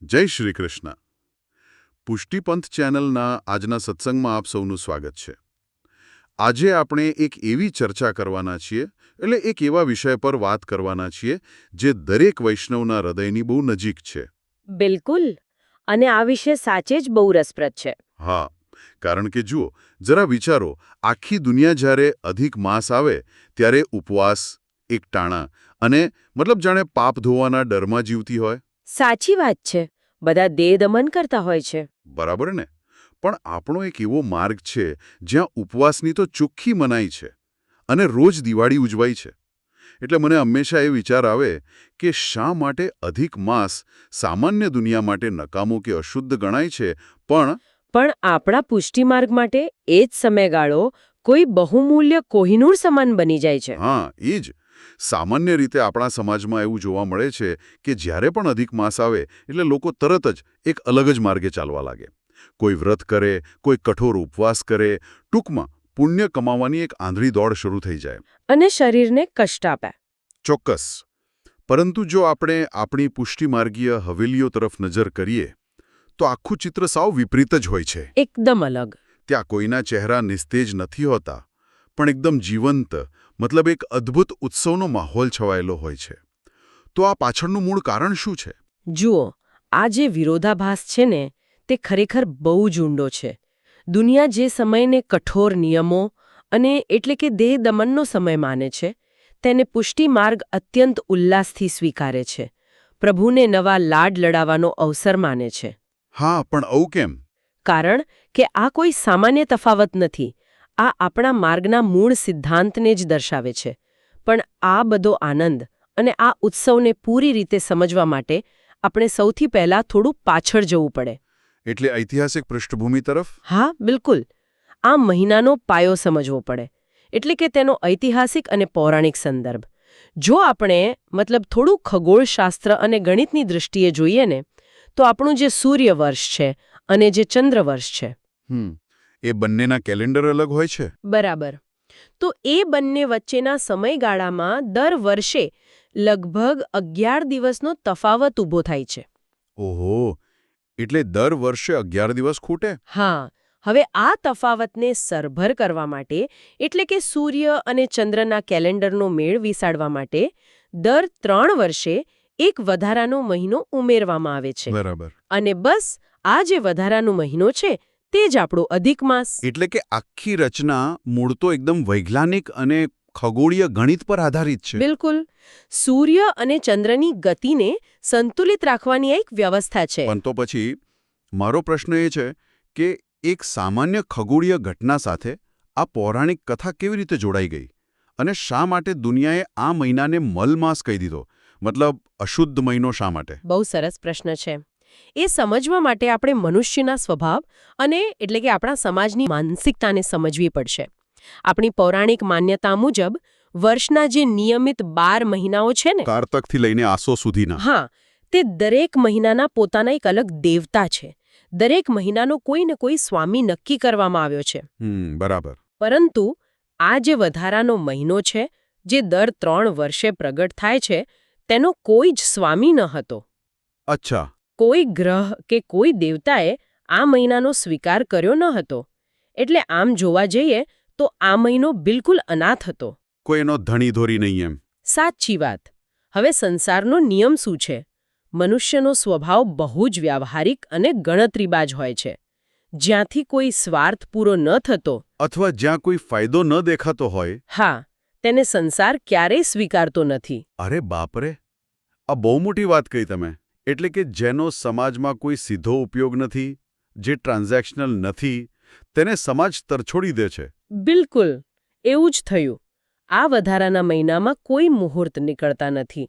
જય શ્રી કૃષ્ણ. પુષ્ટિપંથ ચેનલના આજના સત્સંગમાં આપ સૌનું સ્વાગત છે. આજે આપણે એક એવી ચર્ચા કરવાના છીએ, એટલે એક એવા વિષય પર વાત કરવાના છીએ જે દરેક વૈષ્ણવના હૃદયની બહુ નજીક છે. બિલકુલ. અને આ વિષય સાચે જ બહુ રસપ્રદ છે. હા, કારણ કે જુઓ, જરા વિચારો, આખી દુનિયા જ્યારે અધિક માસ આવે ત્યારે ઉપવાસ, એકટાણા અને જાણે પાપ ધોવાના ડરમાં જીવતી હોય. સાચી વાત છે. બધા દેહ દમન કરતા હોય છે. બરાબર ને? પણ આપણો એક એવો માર્ગ છે જ્યાં ઉપવાસની તો ચોખ્ખી મનાઈ છે અને રોજ દિવાળી ઉજવાય છે. એટલે મને હંમેશા એ વિચાર આવે કે શા માટે અધિક માસ સામાન્ય દુનિયા માટે નકામો કે અશુદ્ધ ગણાય છે, પણ આપણા પુષ્ટિમાર્ગ માટે એ જ સમયગાળો કોઈ બહુમૂલ્ય કોહિનૂર સમાન બની જાય છે. હા, એ જ. સામાન્ય રીતે આપણા સમાજમાં એવું જોવા મળે છે કે જ્યારે પણ અધિક માસ આવે એટલે લોકો તરત જ એક અલગ જ માર્ગે ચાલવા લાગે. કોઈ વ્રત કરે, કોઈ કઠોર ઉપવાસ કરે, ટૂંકમાં પુણ્ય કમાવાની એક આંધળી દોડ શરૂ થઈ જાય. અને શરીરને કષ્ટ આપે. ચોક્કસ. પરંતુ જો આપણે આપણી પુષ્ટિમાર્ગીય હવેલીઓ તરફ નજર કરીએ તો આખું ચિત્ર સાવ વિપરીત જ હોય છે. એકદમ અલગ. ત્યાં કોઈના ચહેરા નિસ્તેજ નથી હોતા, પણ એકદમ જીવંત, એક અદ્ભુત ઉત્સવનો માહોલ છવાયેલો હોય છે. તો આ પાછળનું મૂળ કારણ શું છે? જુઓ, આ જે વિરોધાભાસ છે ને, તે ખરેખર બહુ જ ઊંડો છે. દુનિયા જે સમયને કઠોર નિયમો અને એટલે કે દેહ દમનનો સમય માને છે, તેને પુષ્ટિ માર્ગ અત્યંત ઉલ્લાસથી સ્વીકારે છે. પ્રભુને નવા લાડ લડાવવાનો અવસર માને છે. હા, પણ આવું કેમ? કારણ કે આ કોઈ સામાન્ય તફાવત નથી. આ આપણા માર્ગના મૂળ સિદ્ધાંતને જ દર્શાવે છે. પણ આ બધો આનંદ અને આ ઉત્સવને પૂરી રીતે સમજવા માટે આપણે સૌથી પહેલા થોડું પાછળ જવું પડે. એટલે ઐતિહાસિક પૃષ્ઠભૂમિ તરફ? હા, બિલકુલ. આ મહિનાનો પાયો સમજવો પડે. એટલે કે તેનો ઐતિહાસિક અને પૌરાણિક સંદર્ભ. જો આપણે થોડું ખગોળશાસ્ત્ર અને ગણિતની દૃષ્ટિએ જોઈએ ને, તો આપણું જે સૂર્ય વર્ષ છે અને જે ચંદ્ર વર્ષ છે, એ બંનેના કેલેન્ડર અલગ હોય છે. બરાબર. તો એ બંને વચ્ચેના સમયગાળામાં દર વર્ષે લગભગ 11 દિવસનો તફાવત ઊભો થાય છે. ઓહો, એટલે દર વર્ષે 11 દિવસ ખૂટે? હા. હવે આ તફાવતને સરભર કરવા માટે, એટલે કે સૂર્ય અને ચંદ્રના કેલેન્ડરનો મેળ વિસાડવા માટે, દર 3 વર્ષે એક વધારાનો મહિનો ઉમેરવામાં આવે છે. બરાબર. અને બસ આ જે વધારાનો મહિનો છે તે જ આપણો અધિક માસ. એટલે કે આખી રચના મૂળ તો એકદમ વૈજ્ઞાનિક અને ખગોળીય ગણિત પર આધારિત છે. બિલકુલ. સૂર્ય અને ચંદ્રની ગતિને સંતુલિત રાખવાની એક વ્યવસ્થા છે. પણ તો પછી મારો પ્રશ્ન એ છે કે એક સામાન્ય ખગોળીય ઘટના સાથે આ પૌરાણિક કથા કેવી રીતે જોડાઈ ગઈ? અને શા માટે દુનિયાએ આ મહિનાને મલમાસ કહી દીધો? અશુદ્ધ મહિનો શા માટે? બહુ સરસ પ્રશ્ન છે. એ સમજવા માટે આપણે મનુષ્યના સ્વભાવ અને એટલે કે આપણા સમાજની માનસિકતાને સમજવી પડશે. આપણી પૌરાણિક માન્યતા મુજબ વર્ષના જે નિયમિત 12 મહિનાઓ છે ને, કારતકથી લઈને આસો સુધીના, હા, તે દરેક મહિનાના પોતાના એક અલગ દેવતા છે. દરેક મહિનાનો કોઈ ને કોઈ સ્વામી નક્કી કરવામાં આવ્યો છે. બરાબર. પરંતુ આ જે વધારાનો મહિનો છે, જે દર 3 વર્ષે પ્રગટ થાય છે, તેનો કોઈ જ સ્વામી ન હતો. અચ્છા. કોઈ ગ્રહ કે કોઈ દેવતાએ આ મહિનાનો સ્વીકાર કર્યો ન હતો. એટલે આમ જોવા જઈએ તો આ મહિનો બિલકુલ અનાથ હતો. કોઈ એનો ધણી ધોરી નહીં એમ. સાચી વાત. હવે સંસારનો નિયમ શું છે? મનુષ્યનો સ્વભાવ બહુ જ વ્યાવહારિક અને ગણતરીબાજ હોય છે. જ્યાંથી કોઈ સ્વાર્થ પૂરો ન થતો, અથવા જ્યાં કોઈ ફાયદો ન દેખાતો હોય, હા, તેને સંસાર ક્યારેય સ્વીકારતો નથી. અરે બાપરે, આ બહુ મોટી વાત કહી તમે. એટલે કે જેનો સમાજમાં કોઈ સીધો ઉપયોગ નથી, જે ટ્રાન્ઝેક્શનલ નથી, તેને સમાજ તરછોડી દે છે. બિલકુલ એવું જ થયું. આ વધારાના મહિનામાં કોઈ મુહૂર્ત નીકળતા નથી.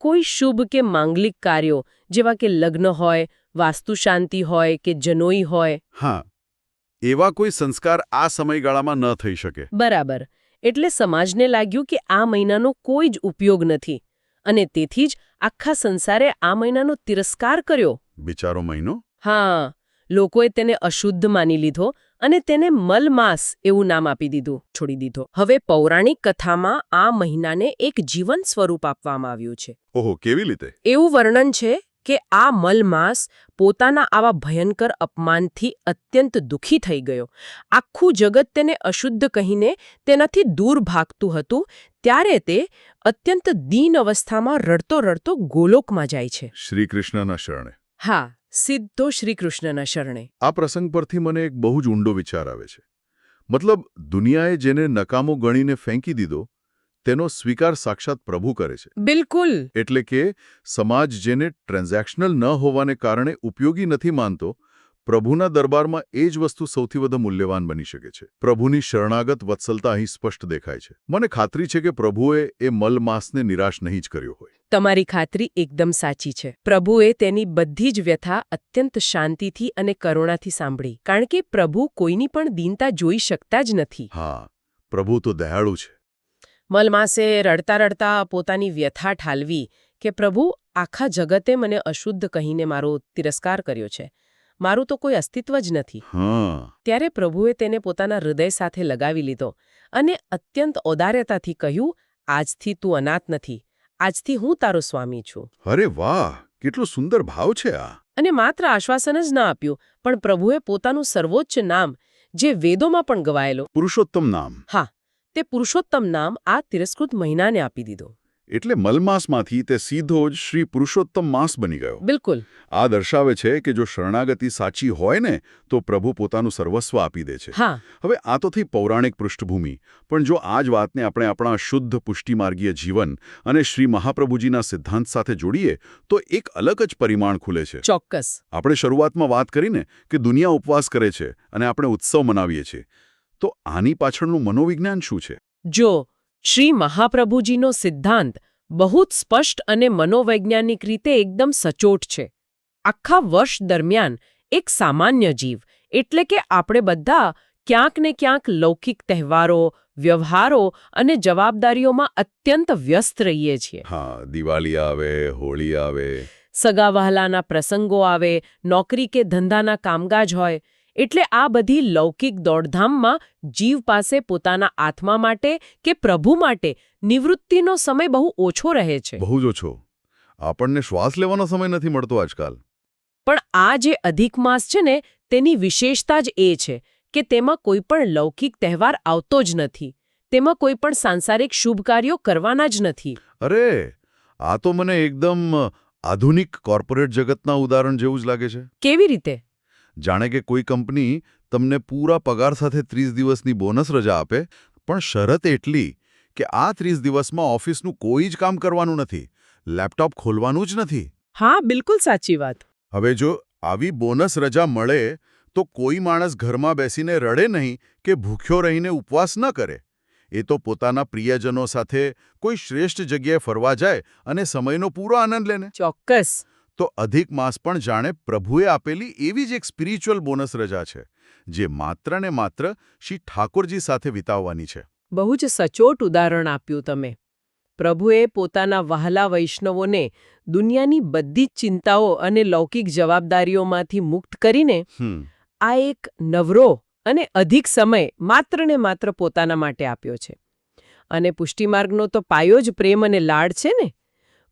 કોઈ શુભ કે માંગલિક કાર્યો જેવા કે લગ્ન હોય, વાસ્તુશાંતિ હોય કે જનોઈ હોય, હા, એવા કોઈ સંસ્કાર આ સમયગાળામાં ન થઈ શકે. બરાબર. એટલે સમાજને લાગ્યું કે આ મહિનાનો કોઈ જ ઉપયોગ નથી અને તેથી જ આખા સંસારે આ મહિનાનો તિરસ્કાર કર્યો. બિચારો મહિનો. હા, લોકોએ તેને અશુદ્ધ માની લીધો અને તેને મલમાસ એવું નામ આપી દીધું, છોડી દીધો. હવે પૌરાણિક કથામાં આ મહિનાને એક જીવંત સ્વરૂપ આપવામાં આવ્યું છે. ઓહો, કેવી રીતે? એવું વર્ણન છે કે આ મલમાસ પોતાના આવા ભયંકર અપમાનથી અત્યંત દુઃખી થઈ ગયો. આખું જગત તેને અશુદ્ધ કહીને તેનાથી દૂર ભાગતું હતું, ત્યારે તે અત્યંત દીન અવસ્થામાં રડતો રડતો ગોલોકમાં જાય છે. શ્રીકૃષ્ણના શરણે. હા, સીધો શ્રીકૃષ્ણના શરણે. આ પ્રસંગ પરથી મને એક બહુ જ ઊંડો વિચાર આવે છે. મતલબ, દુનિયાએ જેને નકામો ગણીને ફેંકી દીધો, તેનો સ્વીકાર સાક્ષાત પ્રભુ કરે છે. બિલકુલ. એટલે કે સમાજ જેને ટ્રાન્ઝેક્શનલ ન હોવાને કારણે ઉપયોગી નથી માનતો, પ્રભુના દરબારમાં એ જ વસ્તુ સૌથી વધુ મૂલ્યવાન બની શકે છે. પ્રભુની શરણાગત વત્સલતા અહીં સ્પષ્ટ દેખાય છે. મને ખાતરી છે કે પ્રભુએ એ મલમાસને નિરાશ નહીં જ કર્યો હોય. તમારી ખાતરી એકદમ સાચી છે. પ્રભુએ તેની બધી જ વ્યથા અત્યંત શાંતિથી અને કરુણાથી સાંભળી, કારણ કે પ્રભુ કોઈની પણ દીનતા જોઈ શકતા જ નથી. હા, પ્રભુ તો દયાળુ છે. મલમાસે રડતા રડતા પોતાની વ્યથા ઠાલવી કે પ્રભુ, આખા જગતે મને અશુદ્ધ કહીને મારો તિરસ્કાર કર્યો છે. મારું તો કોઈ અસ્તિત્વ જ નથી. ત્યારે પ્રભુએ તેને પોતાના હૃદય સાથે લગાવી લીધો અને અત્યંત ઔદાર્યતાથી કહ્યું, આજથી તું અનાથ નથી. આજથી હું તારો સ્વામી છું. અરે વાહ, કેટલો સુંદર ભાવ છે આ! અને માત્ર આશ્વાસન જ ન આપ્યું, પણ પ્રભુએ પોતાનું સર્વોચ્ચ નામ, જે વેદોમાં પણ ગવાયેલો, પુરુષોત્તમ નામ. હા, તે પુરુષોત્તમ નામ આ તિરસ્કૃત મહિનાને આપી દીધો. એટલે મલમાસમાંથી તે સીધો જ શ્રી પુરુષોત્તમ માસ બની ગયો. બિલકુલ. આ દર્શાવે છે કે જો શરણાગતિ સાચી હોય ને, તો પ્રભુ પોતાનું સર્વસ્વ આપી દે છે. હા. હવે આ તો થઈ પૌરાણિક પૃષ્ઠભૂમિ, પણ જો આ જ વાતને આપણે આપણા શુદ્ધ પુષ્ટિમાર્ગીય જીવન અને શ્રી મહાપ્રભુજીના સિદ્ધાંત સાથે જોડીએ, તો એક અલગ જ પરિમાણ ખુલે છે. ચોક્કસ. આપણે શરૂઆતમાં વાત કરીને કે દુનિયા ઉપવાસ કરે છે અને આપણે ઉત્સવ મનાવીએ છીએ, તો આની પાછળનું મનોવિજ્ઞાન શું છે? જો શ્રી મહાપ્રભુજીનો સિદ્ધાંત બહુ જ સ્પષ્ટ અને મનોવૈજ્ઞાનિક રીતે એકદમ સચોટ છે. આખા વર્ષ દરમિયાન એક સામાન્ય જીવ, એટલે કે આપણે બધા ક્યાંક ને ક્યાંક લૌકિક તહેવારો, વ્યવહારો અને જવાબદારીઓમાં અત્યંત વ્યસ્ત રહીએ છીએ. હા, દિવાળી આવે, હોળી આવે, સગાવહાલાના પ્રસંગો આવે, નોકરી કે ધંધાના કામકાજ હોય, એટલે આ બધી લૌકિક દોડધામમાં જીવ પાસે પોતાના આત્મા માટે કે પ્રભુ માટે નિવૃત્તિનો સમય બહુ ઓછો રહે છે. બહુ જ ઓછો. આપણને શ્વાસ લેવાનો સમય નથી મળતો આજકાલ. પણ આ જે અધિક માસ છે ને, તેની વિશેષતા જ એ છે કે તેમાં કોઈ પણ લૌકિક તહેવાર આવતો જ નથી. તેમાં કોઈ પણ સાંસારિક શુભ કાર્યો કરવાના જ નથી. અરે, આ તો મને એકદમ આધુનિક કોર્પોરેટ જગતના ઉદાહરણ જેવું જ લાગે છે. કેવી રીતે? જાણે કે કોઈ કંપની તમને પૂરા પગાર સાથે 30 દિવસની બોનસ રજા આપે, પણ શરત એટલી કે આ 30 દિવસમાં ઓફિસનું કોઈ જ કામ કરવાનું નથી, લેપટોપ ખોલવાનું જ નથી. હા, બિલકુલ સાચી વાત. હવે જો આવી બોનસ રજા મળે, તો કોઈ માણસ ઘરમાં બેસીને રડે નહીં કે ભૂખ્યો રહીને ઉપવાસ ન કરે. એ તો પોતાના પ્રિયજનો સાથે કોઈ શ્રેષ્ઠ જગ્યાએ ફરવા જાય અને સમયનો પૂરો આનંદ લે ને. ચોક્કસ. તો અધિક માસ પણ જાણે પ્રભુએ આપેલી એવી જ એક સ્પિરિચ્યુઅલ બોનસ રજા છે, જે માત્ર ને માત્ર શ્રી ઠાકોરજી સાથે વિતાવવાની છે. બહુ જ સચોટ ઉદાહરણ આપ્યું તમે. પ્રભુએ પોતાના વહાલા વૈષ્ણવોને દુનિયાની બધી જ ચિંતાઓ અને લૌકિક જવાબદારીઓમાંથી મુક્ત કરીને આ એક નવરો અને અધિક સમય માત્ર ને માત્ર પોતાના માટે આપ્યો છે. અને પુષ્ટિમાર્ગનો તો પાયો જ પ્રેમ અને લાડ છે ને.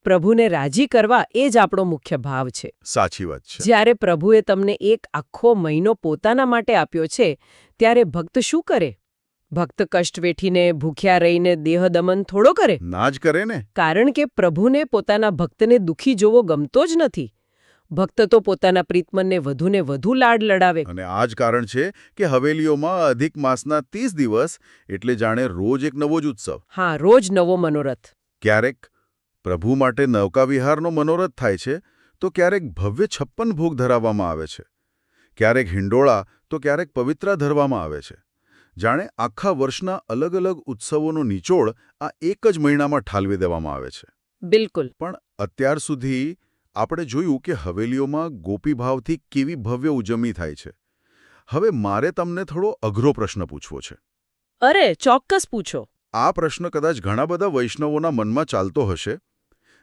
પ્રભુને રાજી કરવા એ જ આપણો મુખ્ય ભાવ છે. સાચી વાત છે. જ્યારે પ્રભુએ તમને એક આખો મહિનો પોતાના માટે આપ્યો છે, ત્યારે ભક્ત શું કરે? ભક્ત કષ્ટ વેઠીને ભૂખ્યા રહીને દેહ દમન થોડો કરે? ના જ કરે ને. કારણ કે પ્રભુને પોતાના ભક્તને દુઃખી જોવો ગમતો જ નથી. ભક્ત તો પોતાના પ્રીતમનને વધુને વધુ લાડ લડાવે. અને આ જ કારણ છે કે હવેલીઓમાં અધિક માસના 30 દિવસ એટલે જાણે રોજ એક નવો જ ઉત્સવ. હા, રોજ નવો મનોરથ. ક્યારેક પ્રભુ માટે નૌકા વિહારનો મનોરથ થાય છે, તો ક્યારેક ભવ્ય 56 ભોગ ધરાવવામાં આવે છે. ક્યારેક હિંડોળા, તો ક્યારેક પવિત્રા ધરવામાં આવે છે. જાણે આખા વર્ષના અલગ અલગ ઉત્સવોનો નિચોડ આ એક જ મહિનામાં ઠાલવી દેવામાં આવે છે. બિલકુલ. પણ અત્યાર સુધી આપણે જોયું કે હવેલીઓમાં ગોપીભાવથી કેવી ભવ્ય ઉજવણી થાય છે. હવે મારે તમને થોડો અઘરો પ્રશ્ન પૂછવો છે. અરે, ચોક્કસ પૂછો. આ પ્રશ્ન કદાચ ઘણા બધા વૈષ્ણવોના મનમાં ચાલતો હશે.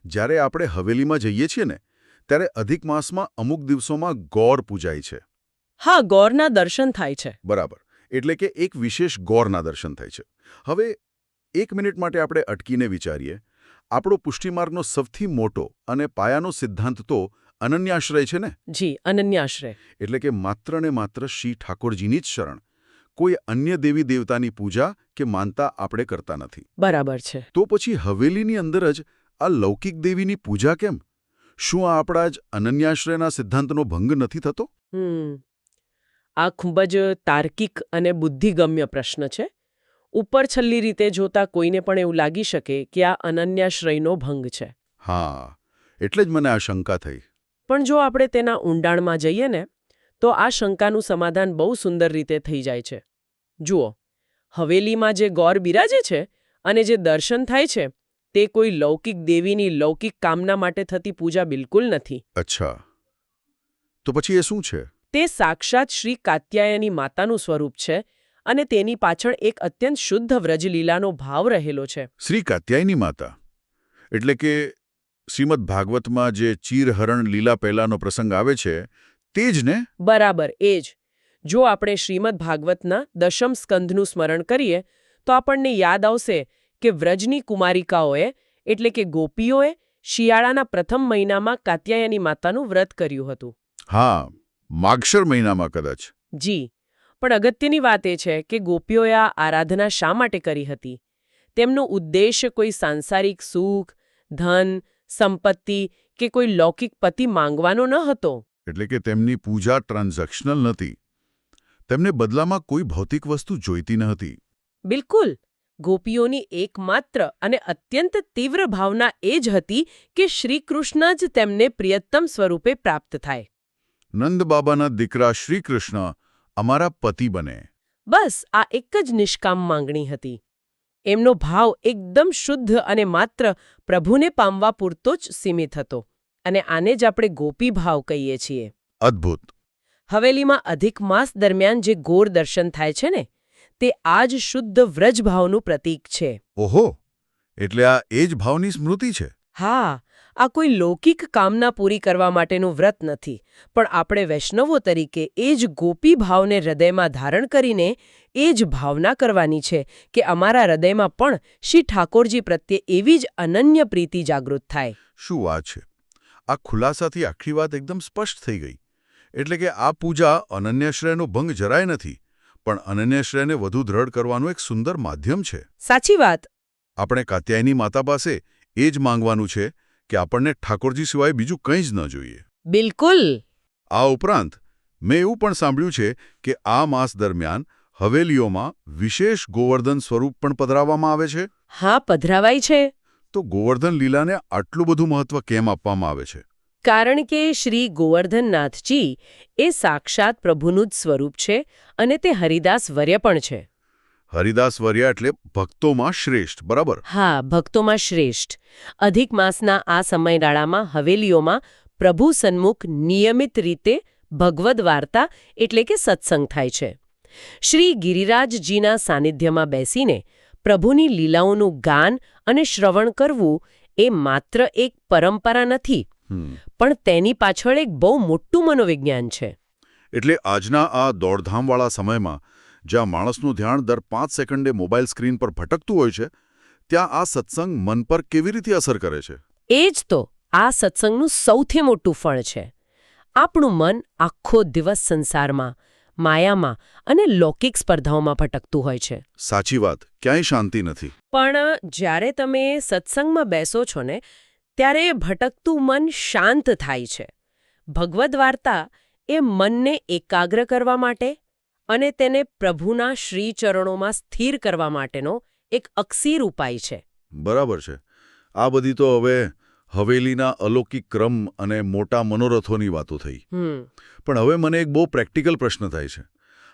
જ્યારે આપણે હવેલીમાં જઈએ છીએ ને, ત્યારે અધિક માસમાં અમુક દિવસોમાં ગૌર પૂજાય છે. હા, ગૌરના દર્શન થાય છે. બરાબર. એટલે કે એક વિશેષ ગૌરના દર્શન થાય છે. હવે એક મિનિટ માટે આપણે અટકીને વિચારીએ. આપણો પુષ્ટિમાર્ગનો સૌથી મોટો અને પાયાનો સિદ્ધાંત તો અનન્યાશ્રય છે ને? જી, અનન્યાશ્રય. એટલે કે માત્ર ને માત્ર શ્રી ઠાકોરજીની જ શરણ. કોઈ અન્ય દેવી દેવતાની પૂજા કે માનતા આપણે કરતા નથી. બરાબર છે. તો પછી હવેલીની અંદર જ આ લૌકિક દેવીની પૂજા કેમ? શું આ આપણા જ અનન્યાશ્રયના સિદ્ધાંતનો ભંગ નથી થતો? આ ખૂબ જ તાર્કિક અને બુદ્ધિગમ્ય પ્રશ્ન છે. ઉપર છલ્લી રીતે જોતા કોઈને પણ એવું લાગી શકે કે આ અનન્યાશ્રયનો ભંગ છે. હા, એટલે જ મને આ શંકા થઈ. પણ જો આપણે તેના ઊંડાણમાં જઈએ ને તો આ શંકાનું સમાધાન બહુ સુંદર રીતે થઈ જાય છે. જુઓ, હવેલીમાં જે ગોર બિરાજે છે અને જે દર્શન થાય છે તે કોઈ લૌકિક દેવીની લૌકિક કામના માટે થતી પૂજા બિલકુલ નથી. અચ્છા, તો પછી એ શું છે? તે સાક્ષાત શ્રી કાત્યાયની માતાનું સ્વરૂપ છે અને તેની પાછળ એક અત્યંત શુદ્ધ વ્રજલીલાનો ભાવ રહેલો છે. શ્રી કાત્યાયની માતા એટલે કે શ્રીમદ ભાગવતમાં જે ચીરહરણ લીલા પહેલાનો પ્રસંગ આવે છે તે જ ને? બરાબર, એ જ. જો આપણે શ્રીમદ ભાગવતના દશમ સ્કંધનું સ્મરણ કરીએ તો આપણને યાદ આવશે કે વ્રજની કુમારિકાઓએ એટલે કે ગોપીઓએ શિયાળાના પ્રથમ મહિનામાં કાત્યાયની માતાનું વ્રત કર્યું હતું. હા, માગશર મહિનામાં કદાચ. જી, પણ અગત્યની વાત એ છે કે ગોપીઓએ આ આરાધના શા માટે કરી હતી? તેમનો ઉદ્દેશ્ય કોઈ સાંસારિક સુખ, ધન, સંપત્તિ કે કોઈ લૌકિક પતિ માંગવાનો ન હતો. એટલે કે તેમની પૂજા ટ્રાન્ઝેક્શનલ નથી. તેમને બદલામાં કોઈ ભૌતિક વસ્તુ જોઈતી ન હતી. બિલકુલ. ગોપીઓની એકમાત્ર અને અત્યંત તીવ્ર ભાવના એ જ હતી કે શ્રીકૃષ્ણ જ તેમને પ્રિયતમ સ્વરૂપે પ્રાપ્ત થાય. નંદ બાબાના દીકરા શ્રીકૃષ્ણ અમારા પતિ બને. બસ આ એક જ નિષ્કામ માંગણી હતી. એમનો ભાવ એકદમ શુદ્ધ અને માત્ર પ્રભુને પામવા પૂરતો જ સીમિત હતો. અને આને જ આપણે ગોપી ભાવ કહીએ છીએ. અદ્ભુત. હવેલીમાં અધિક માસ દરમિયાન જે ગોર દર્શન થાય છે ને તે આ જ શુદ્ધ વ્રજભાવનું પ્રતીક છે. ઓહો, એટલે આ એ જ ભાવની સ્મૃતિ છે. હા, આ કોઈ લૌકિક કામના પૂરી કરવા માટેનું વ્રત નથી, પણ આપણે વૈષ્ણવો તરીકે એ જ ગોપી ભાવને હૃદયમાં ધારણ કરીને એ જ ભાવના કરવાની છે કે અમારા હૃદયમાં પણ શ્રી ઠાકોરજી પ્રત્યે એવી જ અનન્ય પ્રીતિ જાગૃત થાય. શું વાત છે! આ ખુલાસાથી આખી વાત એકદમ સ્પષ્ટ થઈ ગઈ. એટલે કે આ પૂજા અનન્યાશ્રયનો ભંગ જરાય નથી, પણ અનન્યાશ્રયને વધુ દ્રઢ કરવાનું એક સુંદર માધ્યમ છે. સાચી વાત. આપણે કાત્યાયની માતા પાસે એ જ માંગવાનું છે કે આપણને ઠાકોરજી સિવાય બીજું કંઈ જ ન જોઈએ. બિલકુલ. આ ઉપરાંત મેં એવું પણ સાંભળ્યું છે કે આ માસ દરમિયાન હવેલીઓમાં વિશેષ ગોવર્ધન સ્વરૂપ પણ પધરાવવામાં આવે છે. હા, પધરાવાય છે. તો ગોવર્ધન લીલાને આટલું બધું મહત્વ કેમ આપવામાં આવે છે? કારણ કે શ્રી ગોવર્ધનનાથજી એ સાક્ષાત પ્રભુનું જ સ્વરૂપ છે અને તે હરિદાસ વર્ય પણ છે. હરિદાસ વર્ય એટલે ભક્તોમાં શ્રેષ્ઠ, બરાબર? હા, ભક્તોમાં શ્રેષ્ઠ. અધિક માસના આ સમયગાળામાં હવેલીઓમાં પ્રભુ સન્મુખ નિયમિત રીતે ભગવદ વાર્તા એટલે કે સત્સંગ થાય છે. શ્રી ગિરિરાજજીના સાનિધ્યમાં બેસીને પ્રભુની લીલાઓનું ગાન અને શ્રવણ કરવું એ માત્ર એક પરંપરા નથી, પણ તેની પાછળ એક બહુ મોટું મનોવિજ્ઞાન છે. એટલે આજના આ દોડધામવાળા સમયમાં જ્યાં માણસનું ધ્યાન દર 5 સેકન્ડે મોબાઈલ સ્ક્રીન પર ભટકતું હોય છે, ત્યાં આ સત્સંગ મન પર કેવી રીતે અસર કરે છે? એ જ તો આ સત્સંગનું સૌથી મોટું ફળ છે. આપણું મન આખો દિવસ સંસારમાં, માયામાં અને લૌકિક સ્પર્ધાઓમાં ભટકતું હોય છે. સાચી વાત, ક્યાંય શાંતિ નથી. પણ જ્યારે તમે સત્સંગમાં બેસો છો ને ત્યારે ભટકતું મન શાંત થાય છે. ભગવદ વાર્તા એ મનને એકાગ્ર કરવા માટે અને તેને પ્રભુના શ્રીચરણોમાં સ્થિર કરવા માટેનો એક અક્ષીર ઉપાય છે. બરાબર છે. આ બધી તો હવે હવેલીના અલૌકિક ક્રમ અને મોટા મનોરથોની વાતો થઈ. પણ હવે મને એક બહુ પ્રેક્ટિકલ પ્રશ્ન થાય છે.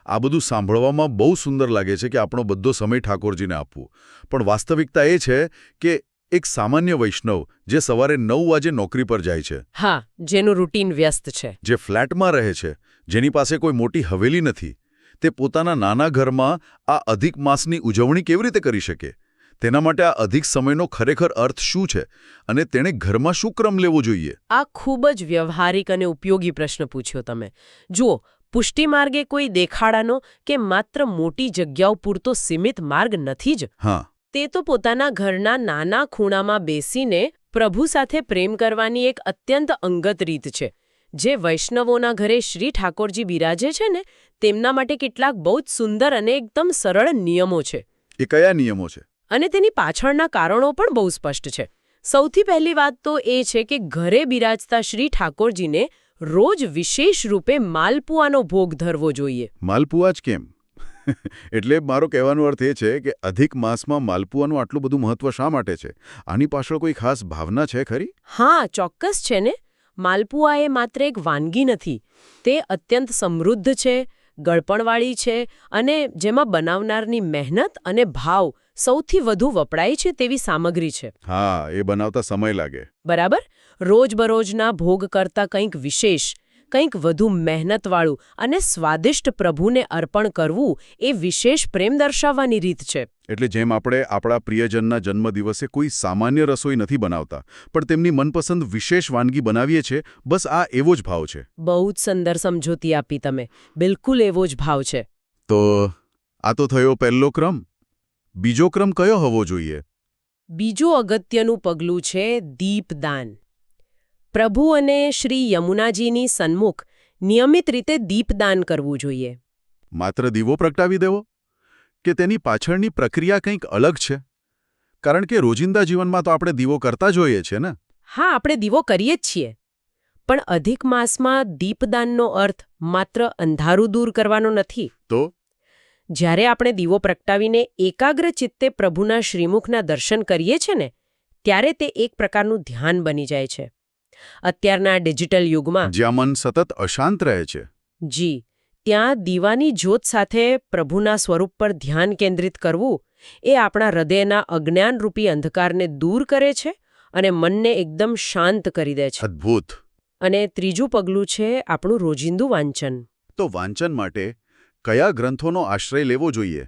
આ બધું સાંભળવામાં બહુ સુંદર લાગે છે કે આપણો બધો સમય ઠાકોરજીને આપવું, પણ વાસ્તવિકતા એ છે કે એક સામાન્ય વૈષ્ણવ જે સવારે 9 વાગે નોકરી પર જાય છે, હા, જેનું રૂટીન વ્યસ્ત છે, જે ફ્લેટમાં રહે છે, જેની પાસે કોઈ મોટી હવેલી નથી, તે પોતાના નાના ઘરમાં આ અધિક માસની ઉજવણી કેવી રીતે કરી શકે? તેના માટે આ અધિક સમયનો ખરેખર અર્થ શું છે અને તેણે ઘરમાં શું ક્રમ લેવો જોઈએ? આ ખૂબ જ વ્યવહારિક અને ઉપયોગી પ્રશ્ન પૂછ્યો તમે. જુઓ, પુષ્ટિ માર્ગે કોઈ દેખાડાનો કે માત્ર મોટી જગ્યાઓ પૂરતો સીમિત માર્ગ નથી જ. હા, તે તો પોતાના ઘરના નાના ખૂણામાં બેસીને પ્રભુ સાથે પ્રેમ કરવાની એક અત્યંત અંગત રીત છે. જે વૈષ્ણવોના ઘરે શ્રી ઠાકોરજી બિરાજે છે ને તેમના માટે કેટલાક બહુ જ સુંદર અને એકદમ સરળ નિયમો છે. એ કયા નિયમો છે? અને તેની પાછળના કારણો પણ બહુ સ્પષ્ટ છે. સૌથી પહેલી વાત તો એ છે કે ઘરે બિરાજતા શ્રી ઠાકોરજીને રોજ વિશેષ રૂપે માલપુઆનો ભોગ ધરવો જોઈએ. માલપુઆ જ કેમ? એટલે મારો કહેવાનો અર્થ એ છે કે અધિક માસમાં માલપુઆનું આટલું બધું મહત્વ શા માટે છે? આની પાછળ કોઈ ખાસ ભાવના છે ખરી? હા, ચોક્કસ છે ને. માલપુઆ એ માત્ર એક વાનગી નથી. તે અત્યંત સમૃદ્ધ છે, ગળપણવાળી છે અને જેમાં બનાવનારની મહેનત અને ભાવ સૌથી વધુ વપરાય છે તેવી સામગ્રી છે. હા, એ બનાવતા સમય લાગે. બરાબર? રોજબરોજના ભોગ કરતાં કંઈક વિશેષ, કંઈક વધુ મહેનતવાળું અને સ્વાદિષ્ટ પ્રભુને અર્પણ કરવું એ વિશેષ પ્રેમ દર્શાવવાની રીત છે. એટલે જેમ આપણે આપણા પ્રિયજનના જન્મદિવસે કોઈ સામાન્ય રસોઈ નથી બનાવતા, પણ તેમની મનપસંદ વિશેષ વાનગી બનાવીએ છીએ, બસ આ એવો જ ભાવ છે. બહુ જ સુંદર સમજૂતી આપી તમે. બિલકુલ એવો જ ભાવ છે. તો આ તો થયો પહેલો ક્રમ. બીજો ક્રમ કયો હોવો જોઈએ? બીજું અગત્યનું પગલું છે દીપદાન. પ્રભુ અને શ્રી યમુનાજીની સન્મુખ નિયમિત રીતે દીપદાન કરવું જોઈએ. માત્ર દીવો પ્રગટાવી દેવો? કે તેની પાછળની પ્રક્રિયા કંઈક અલગ છે? કારણ કે રોજિંદા જીવનમાં તો આપણે દીવો કરતા જ હોઈએ છીએ ને? હા, આપણે દીવો કરીએ જ છીએ. પણ અધિક માસમાં દીપદાનનો અર્થ માત્ર અંધારું દૂર કરવાનો નથી. તો જ્યારે આપણે દીવો પ્રગટાવીને એકાગ્ર ચિત્તે પ્રભુના શ્રીમુખના દર્શન કરીએ છીએ ને ત્યારે તે એક પ્રકારનું ધ્યાન બની જાય છે. અત્યારના ડિજિટલ યુગમાં જ્યાં મન સતત અશાંત રહે છે. જી, ત્યાં દીવાની જ્યોત સાથે પ્રભુના સ્વરૂપ પર ધ્યાન કેન્દ્રિત કરવું એ આપણા હૃદયના અજ્ઞાનરૂપી અંધકારને દૂર કરે છે અને મનને એકદમ શાંત કરી દે છે. અદ્ભુત. અને ત્રીજું પગલું છે આપણું રોજિંદું વાંચન. તો વાંચન માટે કયા ગ્રંથોનો આશ્રય લેવો જોઈએ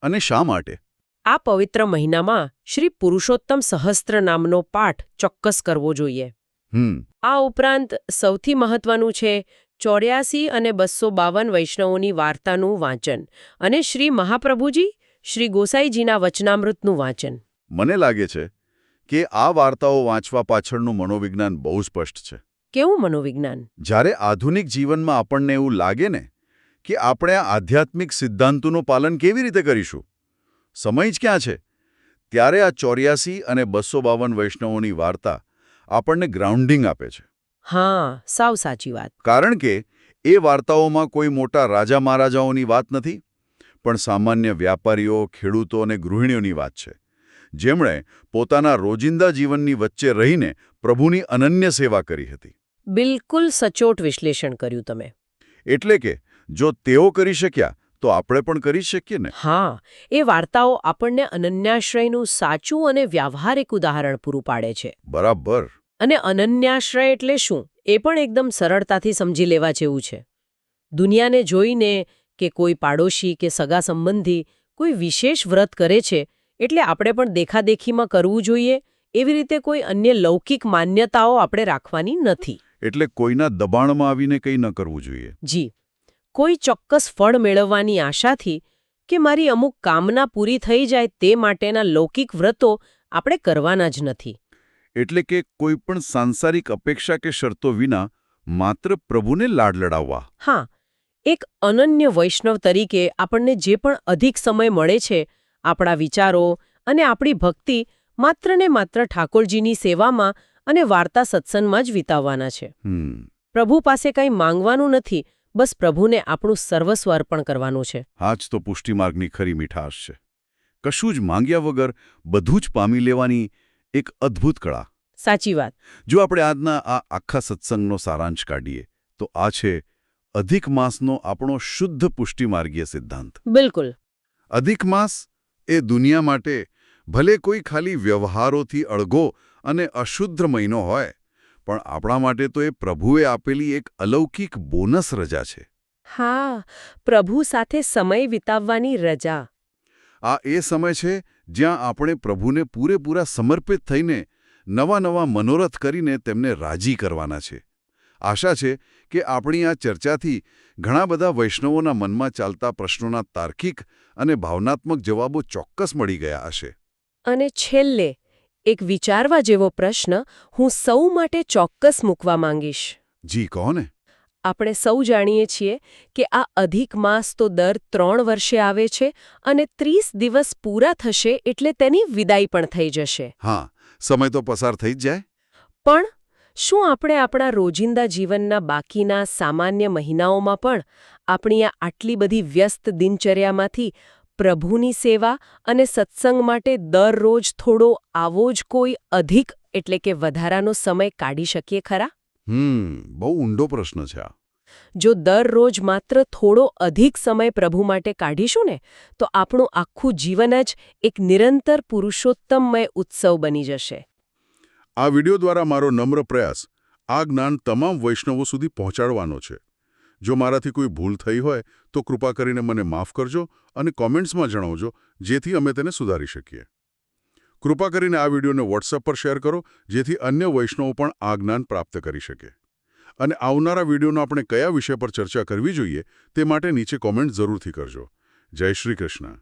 અને શા માટે? આ પવિત્ર મહિનામાં શ્રી પુરુષોત્તમ સહસ્ત્ર નામનો પાઠ ચોક્કસ કરવો જોઈએ. આ ઉપરાંત સૌથી મહત્વનું છે 84 અને 252 વૈષ્ણવોની વાર્તાનું વાંચન અને શ્રી મહાપ્રભુજી, શ્રી ગોસાઈજીના વચનામૃતનું વાંચન. મને લાગે છે કે આ વાર્તાઓ વાંચવા પાછળનું મનોવિજ્ઞાન બહુ સ્પષ્ટ છે. કેવું મનોવિજ્ઞાન? જ્યારે આધુનિક જીવનમાં આપણને એવું લાગે ને કે આપણે આ આધ્યાત્મિક સિદ્ધાંતોનું પાલન કેવી રીતે કરીશું, સમય જ ક્યાં છે, ત્યારે આ 84 અને 252 વૈષ્ણવોની વાર્તા આપણને ગ્રાઉન્ડિંગ આપે છે. હા, સાવ સાચી વાત. કારણ કે એ વાર્તાઓમાં કોઈ મોટા રાજા મહારાજાઓની વાત નથી, પણ સામાન્ય વ્યાપારીઓ, ખેડૂતો અને ગૃહિણીઓની વાત છે, જેમણે પોતાના રોજિંદા જીવનની વચ્ચે રહીને પ્રભુની અનન્ય સેવા કરી હતી. બિલકુલ સચોટ વિશ્લેષણ કર્યું તમે. એટલે કે જો તેઓ કરી શક્યા તો આપણે પણ કરી શકીએ ને? હા, એ વાર્તાઓ આપણને અનન્યાશ્રયનું સાચું અને વ્યાવહારિક ઉદાહરણ પૂરું પાડે છે. બરાબર. અને અનન્યાશ્રય એટલે શું એ પણ એકદમ સરળતાથી સમજી લેવા જેવું છે. દુનિયાને જોઈને કે કોઈ પાડોશી કે સગા સંબંધી કોઈ વિશેષ વ્રત કરે છે એટલે આપણે પણ દેખાદેખીમાં કરવું જોઈએ એવી રીતે કોઈ અન્ય લૌકિક માન્યતાઓ આપણે રાખવાની નથી. એટલે કોઈના દબાણમાં આવીને કંઈ ન કરવું જોઈએ. જી, કોઈ ચોક્કસ ફળ મેળવવાની આશાથી કે મારી અમુક કામના પૂરી થઈ જાય તે માટેના લૌકિક વ્રતો આપણે કરવાના જ નથી. એટલે કે કોઈ પણ સાંસારિક અપેક્ષા કે શરતો વિના માત્ર પ્રભુને લાડ લડાવવા. હા, એક અનન્ય વૈષ્ણવ તરીકે આપણને જે પણ અધિક સમય મળે છે આપણા વિચારો અને આપણી ભક્તિ માત્ર ને માત્ર ઠાકોરજીની સેવામાં અને વાર્તા સત્સંગમાં જ વિતાવવાના છે. પ્રભુ પાસે કંઈ માંગવાનું નથી, બસ પ્રભુને આપણું સર્વસ્વ અર્પણ કરવાનું છે. આ જ તો પુષ્ટિમાર્ગની ખરી મીઠાશ છે. કશું જ માંગ્યા વગર બધું જ પામી લેવાની એક અદ્ભુત કળા. સાચી વાત. જો આપણે આજના આ આખા સત્સંગનો સારાંશ કાઢીએ તો આ છે અધિક માસનો આપણો શુદ્ધ પુષ્ટિમાર્ગીય સિદ્ધાંત. બિલકુલ. અધિક માસ એ દુનિયા માટે ભલે કોઈ ખાલી વ્યવહારોથી અળગો અને અશુદ્ધ મહિનો હોય, પણ આપણા માટે તો એ પ્રભુએ આપેલી એક અલૌકિક બોનસ રજા છે. હા, પ્રભુ સાથે સમય વિતાવવાની રજા. આ એ સમય છે જ્યાં આપણે પ્રભુને પૂરેપૂરા સમર્પિત થઈને નવા મનોરથ કરીને તેમને રાજી કરવાના છે. આશા છે કે આપણી આ ચર્ચાથી ઘણા બધા વૈષ્ણવોના મનમાં ચાલતા પ્રશ્નોના તાર્કિક અને ભાવનાત્મક જવાબો ચોક્કસ મળી ગયા હશે. અને છેલ્લે એક વિચારવા જેવો પ્રશ્ન હું સૌ માટે ચોક્કસ મૂકવા માંગીશ. જી કહો ને. આપણે સૌ જાણીએ છીએ કે આ અધિક માસ તો દર 3 વર્ષે આવે છે અને 30 દિવસ પૂરા થશે એટલે તેની વિદાય પણ થઈ જશે. હા, સમય તો પસાર થઈ જ જાય. પણ શું આપણે આપણા રોજિંદા જીવનના બાકીના સામાન્ય મહિનાઓમાં પણ આપણી આ આટલી બધી વ્યસ્ત દિનચર્યામાંથી પ્રભુની સેવા અને સત્સંગ માટે દરરોજ થોડો આવો જ કોઈ અધિક એટલે કે વધારાનો સમય કાઢી શકીએ ખરા? બહુ ઊંડો પ્રશ્ન છે આ. જો દરરોજ માત્ર થોડો અધિક સમય પ્રભુ માટે કાઢીશું ને તો આપણું આખું જીવન જ એક નિરંતર પુરુષોત્તમમય ઉત્સવ બની જશે. આ વિડિયો દ્વારા મારો નમ્ર પ્રયાસ આ જ્ઞાન તમામ વૈષ્ણવો સુધી પહોંચાડવાનો છે. જો મારાથી કોઈ ભૂલ થઈ હોય તો કૃપા કરીને મને માફ કરજો અને કોમેન્ટ્સમાં જણાવજો, જેથી અમે તેને સુધારી શકીએ. કૃપા કરીને આ વિડિયોને WhatsApp પર શેર કરો, જેથી અન્ય વૈષ્ણવો પણ આ જ્ઞાન પ્રાપ્ત કરી શકે. અને આવનારા વિડિયોનો આપણે કયા વિષય પર ચર્ચા કરવી જોઈએ તે માટે નીચે કોમેન્ટ જરૂરથી કરજો. જય શ્રી કૃષ્ણ.